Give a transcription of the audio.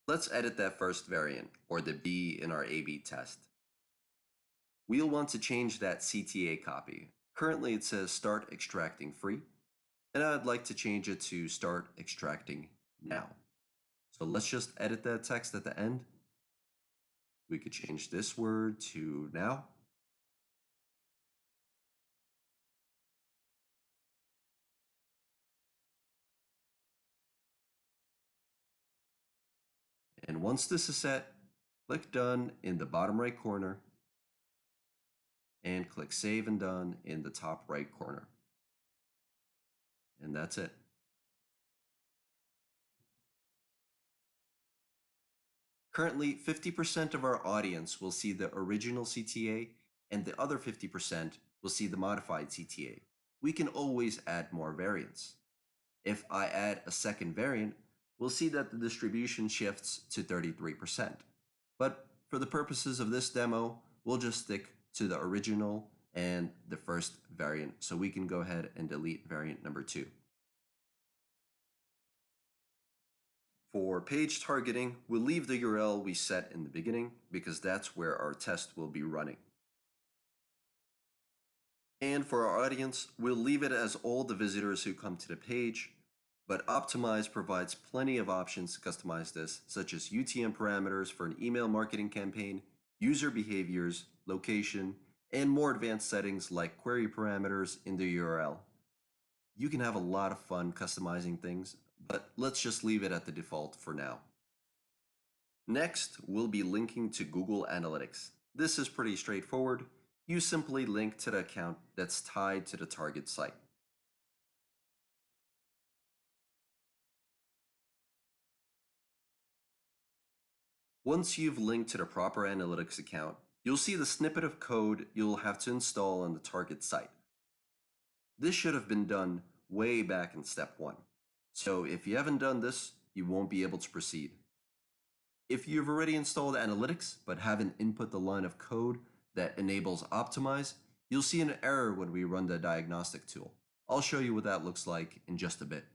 Let's edit that first variant, or the B in our A/B test. We'll want to change that CTA copy. Currently it says start extracting free, and I'd like to change it to start extracting now. So let's just edit that text at the end. We could change this word to now. And once this is set, click Done in the bottom right corner and click Save and Done in the top right corner. And that's it. Currently, 50% of our audience will see the original CTA and the other 50% will see the modified CTA. We can always add more variants. If I add a second variant, we'll see that the distribution shifts to 33%. But for the purposes of this demo, we'll just stick to the original and the first variant, so we can go ahead and delete variant number 2. For page targeting, we'll leave the URL we set in the beginning because that's where our test will be running. And for our audience, we'll leave it as all the visitors who come to the page, but Optimize provides plenty of options to customize this, such as UTM parameters for an email marketing campaign, user behaviors, location, and more advanced settings like query parameters in the URL. You can have a lot of fun customizing things, but let's just leave it at the default for now. Next, we'll be linking to Google Analytics. This is pretty straightforward. You simply link to the account that's tied to the target site. Once you've linked to the proper analytics account, you'll see the snippet of code you'll have to install on the target site. This should have been done way back in step 1. So if you haven't done this, you won't be able to proceed. If you've already installed Analytics but haven't input the line of code that enables Optimize, you'll see an error when we run the diagnostic tool. I'll show you what that looks like in just a bit.